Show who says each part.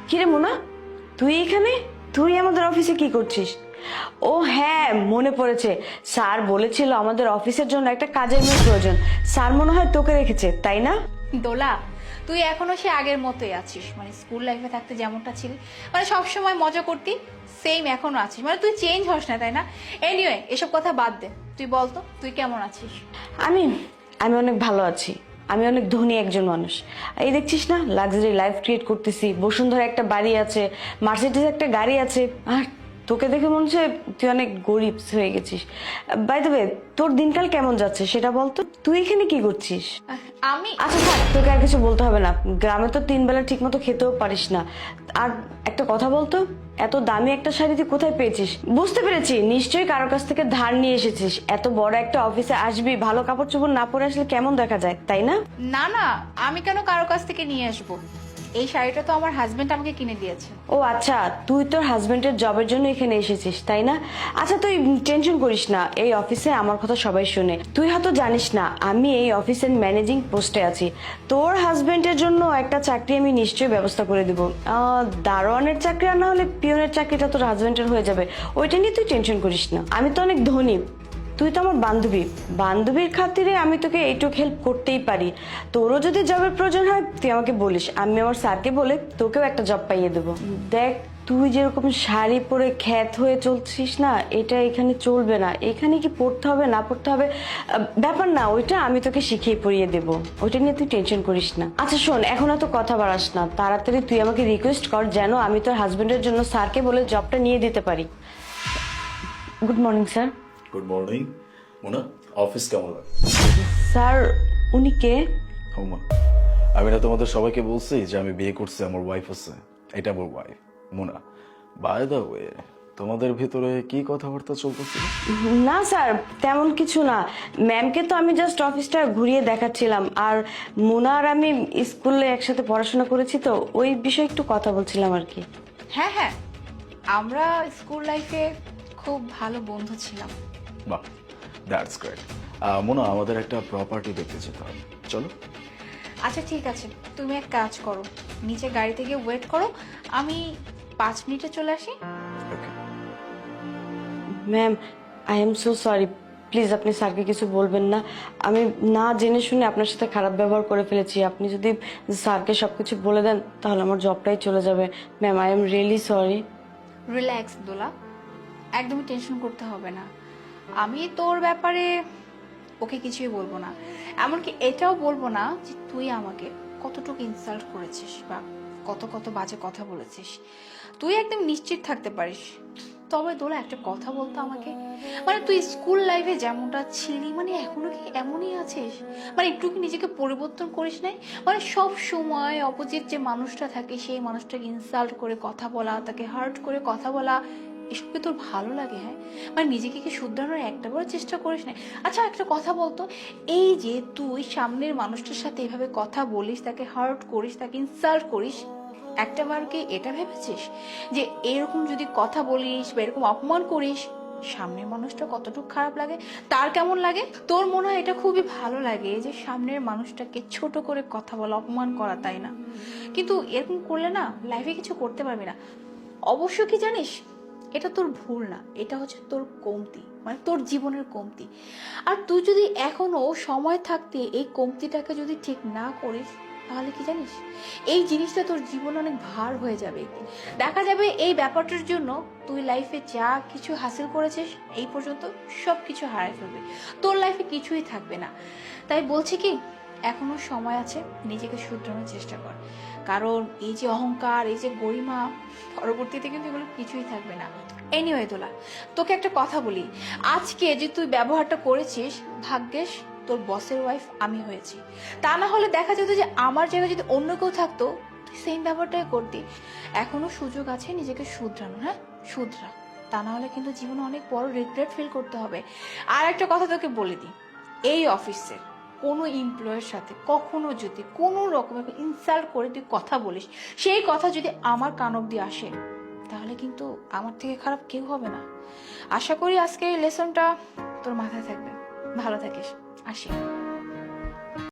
Speaker 1: কিরে মোনা, তুই এখানে? তুই আমাদের অফিসে কি করছিস? ও হ্যাঁ, মনে পড়েছে। স্যার বলেছিল আমাদের অফিসের জন্য একটা কাজের মেয়ে প্রয়োজন। স্যার মনে হয় তোকে রেখেছে, তাই না?
Speaker 2: দোলা, তুই এখনো সে আগের মতোই আছিস, মানে স্কুল লাইফে থাকতে যেমনটা ছিলি, মানে সবসময় মজা করতি, সেম এখনো আছিস, মানে তুই চেঞ্জ হস না, তাই না? এনিওয়ে, এসব কথা বাদ দে, তুই বলতো তুই কেমন আছিস?
Speaker 1: আমি আমি অনেক ভালো আছি। আমি অনেক ধনী একজন মানুষ। এই দেখছিস না, লাক্সারি লাইফ ক্রিয়েট করতেছি। বসুন্ধরা একটা বাড়ি আছে, মার্সিডিজ একটা গাড়ি আছে। আর তোকে দেখে মনে হচ্ছে তুই অনেক গরিব হয়ে গেছিস। বাই দ্য ওয়ে, তোর দিনকাল কেমন যাচ্ছে সেটা বলতো। তুই এখানে কি করছিস?
Speaker 2: আমি
Speaker 1: আচ্ছা থাক, তোকে আর কিছু বলতে হবে না। গ্রামে তো 3 বেলা ঠিক মতো খেতেও পারিস না। আর একটা কথা বলতো, এত দামি একটা শাড়ি তুই কোথায় পেয়েছিস? বুঝতে পেরেছি, নিশ্চয়ই কারোর কাছ থেকে ধার নিয়ে এসেছিস। এত বড় একটা অফিসে আসবি, ভালো কাপড় চোপড় না পরে আসলে কেমন দেখা যায়, তাই না?
Speaker 2: না না, আমি কেন কারো কাছ থেকে নিয়ে আসবো? এই শাড়িটা তো আমার হাজবেন্ড আমাকে কিনে দিয়েছে।
Speaker 1: ও আচ্ছা, তুই তোর হাজবেন্ডের জবের জন্য এখানে এসেছিস, তাই না? আচ্ছা তুই টেনশন করিস না, এই অফিসে আমার কথা সবাই শুনে। তুই হয়তো জানিস না, আমি এই অফিসের ম্যানেজিং পোস্টে আছি। তোর হাজবেন্ডের জন্য একটা চাকরি আমি নিশ্চয়ই ব্যবস্থা করে দিব। দারোয়ানের চাকরি, আর না হলে পিয়নের চাকরিটা তোর হাজবেন্ডের হয়ে যাবে। ওইটা নিয়ে তুই টেনশন করিস না। আমি তো অনেক ধনী, তুই তো আমার বান্ধবী। বান্ধবীর খাতিরে আমি তোকে এইটুক হেল্প করতেই পারি। তোরও যদি জবের প্রয়োজন হয় তুই আমাকে বলিস, আমি আমার স্যারকে বলে তোকেও একটা জব পাইয়ে দেবো। দেখ, তুই যেরকম শাড়ি পরে খ্যাত হয়ে চলছিস না, এটা এখানে চলবে না। এখানে কি পড়তে হবে না পড়তে হবে ব্যাপার না, ওইটা আমি তোকে শিখিয়ে পড়িয়ে দেবো। ওইটা নিয়ে তুই টেনশন করিস না। আচ্ছা শোন, এখন এত কথা বাড়াস না, তাড়াতাড়ি তুই আমাকে রিকোয়েস্ট কর যেন আমি তোর হাজবেন্ডের জন্য স্যারকে বলে জবটা নিয়ে দিতে পারি। Good morning sir.
Speaker 3: Good morning Mona. Office কেমন লাগে?
Speaker 1: স্যার, উনি কে?
Speaker 3: হোমা, আমি না তোমাদের সবাইকে বলছি যে আমি বিয়ে করছি, আমার ওয়াইফ আছে। এটা আমার wife Mona. By the way, তোমাদের ভিতরে কি কথাবার্তা চলতেছিল?
Speaker 1: না স্যার, তেমন কিছু না। ম্যামকে তো আমি জাস্ট অফিসটা ঘুরিয়ে দেখাচ্ছিলাম। আর মোনা আর আমি স্কুলে একসাথে পড়াশোনা করেছি, তো ওই বিষয়ে একটু কথা বলছিলাম আর কি।
Speaker 2: হ্যাঁ হ্যাঁ, আমরা স্কুল লাইফে খুব ভালো বন্ধু ছিলাম।
Speaker 3: বাহ, দ্যাটস গ্রেট। মোনা, আমাদের একটা প্রপার্টি দেখতে যেতে হবে, চলো।
Speaker 2: আচ্ছা ঠিক আছে, তুমি এক কাজ করো, নিচে গাড়িতে গিয়ে ওয়েট করো, আমি 5 মিনিটে চলে আসি।
Speaker 3: Okay.
Speaker 1: Ma'am, I am so sorry. Please আপনি স্যারকে কিছু বলবেন না। আমি না জেনে শুনে আপনার সাথে খারাপ ব্যবহার করে ফেলেছি। আপনি যদি স্যারকে সবকিছু বলে দেন তাহলে আমার জবটাই চলে যাবে। Ma'am, I am really sorry.
Speaker 2: Relax Dola, একদমই টেনশন করতে হবে না। আমি তোর ব্যাপারে ওকে কিছুই বলবো না, এমনকি এটাও বলবো না যে তুই আমাকে কতটুকু ইনসাল্ট করেছিস বা কত কত বাজে কথা বলেছিস। তুই একদম নিশ্চিত থাকতে পারিস। তবে দোলা, একটা কথা বলতো আমাকে, মানে তুই স্কুল লাইফে যেমনটা ছিলি, মানে এখনো কি এমনই আছিস? মানে একটু কি নিজেকে পরিবর্তন করিস নাই? মানে সব সময় অপোজিট যে মানুষটা থাকে সেই মানুষটাকে ইনসাল্ট করে কথা বলা, তাকে হার্ট করে কথা বলা, এসব কি তোর ভালো লাগে? হ্যাঁ, মানে নিজেকে কি শুধরানোর একটা বড় চেষ্টা করিস না? আচ্ছা একটা কথা বলতো, এই যে তুই সামনের মানুষটার সাথে এভাবে কথা বলিস, তাকে হার্ট করিস, তাকে ইনসাল্ট করিস, একটা বার কি এটা ভেবেছিস যে এরকম যদি কথা বলিস বা এরকম অপমান করিস, সামনের মানুষটা কতটুকু খারাপ লাগে, তার কেমন লাগে? তোর মনে হয় এটা খুবই ভালো লাগে যে সামনের মানুষটাকে ছোট করে কথা বলা, অপমান করা, তাই না? কিন্তু এরকম করলে না লাইফে কিছু করতে পারবি না। অবশ্য কি জানিস, এটা তোর ভুল না, এটা হচ্ছে তোর কমতি, মানে তোর জীবনের কমতি। আর তুই যদি এখনো সময় থাকতে এই কমতিটাকে যদি ঠিক না করিস, তাহলে কি জানিস, এই জিনিসটা তোর জীবন অনেক ভার হয়ে যাবে। দেখা যাবে এই ব্যাপারটার জন্য তুই লাইফে যা কিছু হাসিল করেছিস এই পর্যন্ত সব কিছু হারাই ফেলবে, তোর লাইফে কিছুই থাকবে না। তাই বলছি কি, এখনো সময় আছে, নিজেকে শুধরানোর চেষ্টা কর। কারণ এই যে অহংকার, এই যে গরিমা, পরবর্তীতে কিন্তু এগুলো কিছুই থাকবে না। এনিওয়ে দোলা, তোকে একটা কথা বলি, আজকে যে তুই ব্যবহারটা করেছিস, ভাগ্যেস তোর বসের ওয়াইফ আমি হয়েছি। তা না হলে দেখা যেত যে আমার জায়গায় যদি অন্য কেউ থাকতো, তুই সেম ব্যাপারটাই করতি। এখনো সুযোগ আছে নিজেকে শুধরানো, হ্যাঁ শুধরা, তা না হলে কিন্তু জীবনে অনেক বড় রিগ্রেট ফিল করতে হবে। আর একটা কথা তোকে বলে দিই, এই অফিসে কোনো এমপ্লয়ের সাথে কখনো যদি কোনো রকমের ইনসাল্ট করে তুই কথা বলিস, সেই কথা যদি আমার কান অব্দি আসে, তাহলে কিন্তু আমার থেকে খারাপ কেউ হবে না। আশা করি আজকে এই লেসনটা তোর মাথায় থাকবে। ভালো থাকিস, আসি।